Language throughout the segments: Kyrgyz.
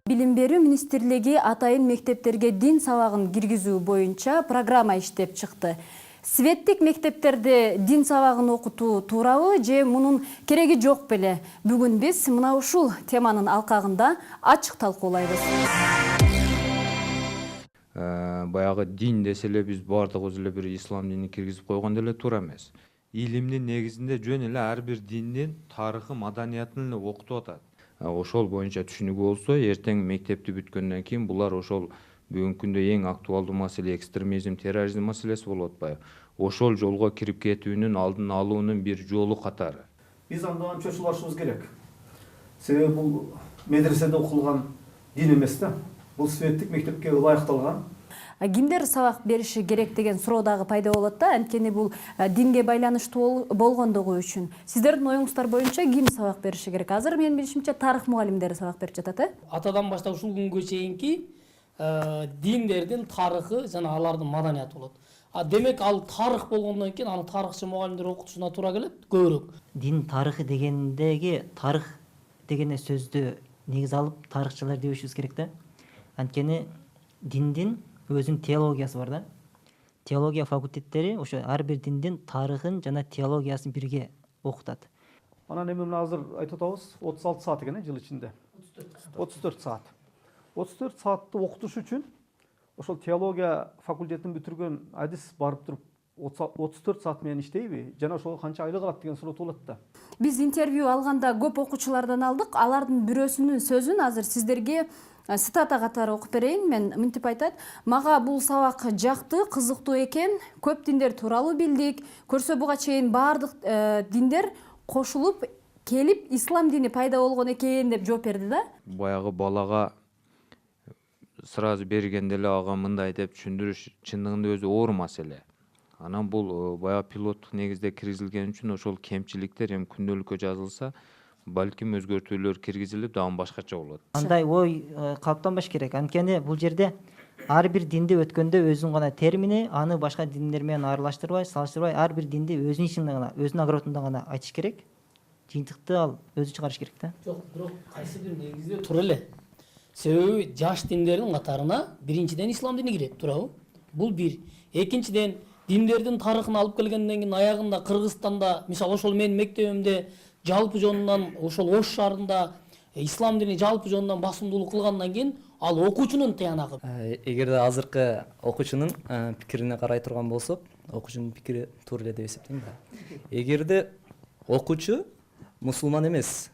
Билим берүү министрлиги атайын мектептерге дин сабагын киргизүү боюнча программа иштеп чыкты. Светтик мектептерде дин сабагын окутуу туурабы же мунун кереги жок беле? Бүгүн биз мына ушул теманын алкагында ачык талкуулайбыз. Баягы дин десе эле биз баардыгыбыз эле бир ислам динин киргизип койгон деле туура эмес. Илимдин негизинде жөн эле ар бир диндин тарыхы, маданиятын эле окутуп атат. Ошол боюнча түшүнүгү болсо, эртең мектепти бүткөндөн кийин булар ошол бүгүнкү күндө эң актуалдуу маселе экстремизм, терроризм маселеси болуп атпайбы? Ошол жолго кирип кетүүнүн алдын алуунун бир жолу катары. Биз андан чочулашыбыз керек. Себеби бул медреседе окулган дин эмес да. Бул светтик мектепке ылайыкталган. Кимдер сабак бериши керек деген суроо дагы пайда болот да, анткени бул динге байланыштуу болгондугу үчүн. Сиздердин оюңуздар боюнча ким сабак бериши керек? Азыр менин билишимче тарых мугалимдери сабак берип жатат, э? Атадан баштап ушул күнгө чейинки диндердин тарыхы жана алардын маданияты болот. Демек ал тарых болгондон кийин аны тарыхчы мугалимдер окутушуна туура келет көбүрөөк. Дин тарыхы дегендеги тарых деген сөздү негиз алып тарыхчылар дебешибиз керек да. Анткени диндин өзүнүн теологиясы бар да. Теология факультеттери ошо ар бир диндин тарыхын жана теологиясын бирге окутат. Анан эми мына азыр айтып атабыз 36 саат экен жыл ичинде. 34 саат. 34 саатты окутуш үчүн ошол теология факультетин бүтүргөн адис барып туруп 34 саат менен иштейби? Жана ошого канча айлык алат деген суроо туулат да. Биз интервью алганда көп окуучулардан алдык. Алардын бирөөсүнүн сөзүн азыр сиздерге цитата катары окуп берейин. Мен мынтип айтат: "Мага бул сабак жакты, кызыктуу экен. Көп диндер тууралуу билдик. Көрсө буга чейин баардык диндер кошулуп келип ислам дини пайда болгон экен" деп жооп берди да. Баягы балага сразу бергенде эле ага мындай деп түшүндүрүш чындыгында өзү оор маселе. Анан бул баягы пилоттук негизде киргизилген үчүн ошол кемчиликтер эми күндөлүккө жазылса, балким өзгөртүүлөр киргизилип, дагы башкача болот. Андай ой калыптанбаш керек. Анткени бул жерде ар бир динди өткөндө өзүнүн гана термини, аны башка диндер менен аралаштырбай, салыштырбай, ар бир динди өзүнүн ичинде гана, өзүнүн агротунда гана айтыш керек. Жыйынтыкты ал өзү чыгарыш керек да. Жок, бирок кайсы бир негизде туура эле. Себеби жаш диндердин катарына биринчиден ислам дини кирет, туурабы? Бул бир. Экинчиден диндердин тарыхын алып келгенден кийин аягында Кыргызстанда, мисалы ошол менин мектебимде жалпы жонунан ошол Ош шаарында ислам дини жалпы жонунан басымдуулук кылгандан кийин ал окуучунун тыянагы. Эгерде азыркы окуучунун пикирине карай турган болсок, окуучунун пикири туура эле деп эсептейм да. Эгерде окуучу мусулман эмес,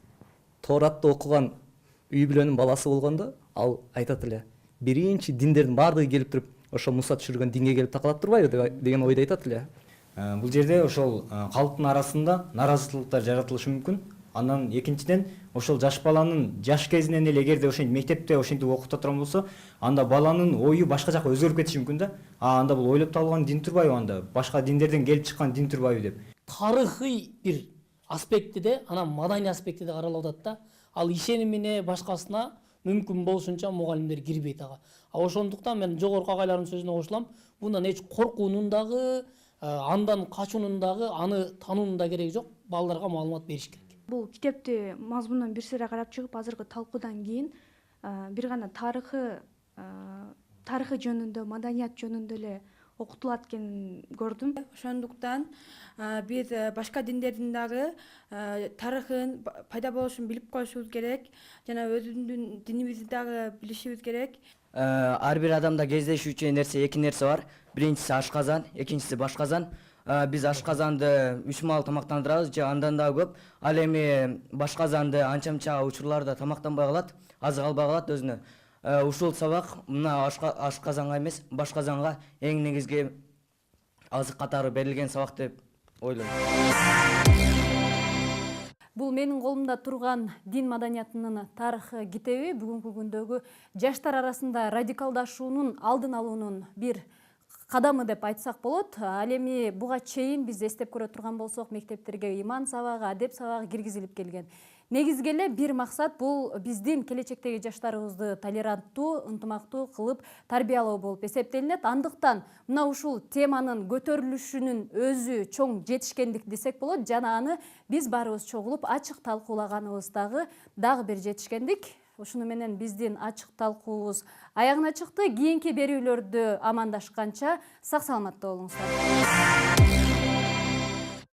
Торатты окуган үй бүлөнүн баласы болгондо, ал айтат эле: биринчи диндердин баардыгы келип туруп, ошо Муса түшүргөн динге келип такалат турбайбы деген ойду айтат эле. Бул жерде ошол калктын арасында наразычылыктар жаратылышы мүмкүн. Андан экинчиден ошол жаш баланын жаш кезинен эле эгерде ошентип мектепте ошентип окута турган болсо, анда баланын ою башка жака өзгөрүп кетиши мүмкүн да. Анда бул ойлоп табылган дин турбайбы, анда башка диндерден келип чыккан дин турбайбы деп. Тарыхый бир аспектиде, анан маданий аспектиде каралып атат да. Ал ишенимине башкасына мүмкүн болушунча мугалимдер кирбейт ага. Ошондуктан мен жогорку агайлардын сөзүнө кошулам. Мындан эч коркуунун дагы, андан качуунун дагы, аны тануунун да кереги жок. Балдарга маалымат бериш керек. Бул китепти мазмунун бир сыйра карап чыгып, азыркы талкуудан кийин бир гана тарыхы жөнүндө, маданият жөнүндө эле окутулат экенин көрдүм. Ошондуктан биз башка диндердин дагы тарыхын, пайда болушун билип коюшубуз керек, жана өзүбүздүн динибизди дагы билишибиз керек. Ар бир адамда кездешүүчү эки нерсе бар. Биринчиси ашказан, экинчиси башказан. Биз ашказанды 3 маал тамактандырабыз, же андан да көп. Ал эми башказанды анча-мынча учурларда тамактанбай калат, азык албай калат өзүнө. Ушул сабак мына ашказанга эмес, башказанга эң негизги азык катары берилген сабак деп ойлойм. Бул менин колумда турган дин маданиятынын тарыхы китеби бүгүнкү күндөгү жаштар арасында радикалдашуунун алдын алуунун бир кадамы деп айтсак болот. Ал эми буга чейин биз эстеп көрө турган болсок, мектептерге иман сабагы, адеп сабагы киргизилип келген. Негизги эле бир максат бул биздин келечектеги жаштарыбызды толеранттуу, ынтымактуу кылып тарбиялоо болуп эсептелинет. Андыктан мына ушул теманын көтөрүлүшүнүн өзү чоң жетишкендик десек болот, жана аны биз баарыбыз чогулуп ачык талкуулаганыбыз дагы бир жетишкендик. ушуну менен биздин ачык талкуубуз аягына чыкты. Кийинки берүүлөрдө амандашканча сак саламатта болуңуздар.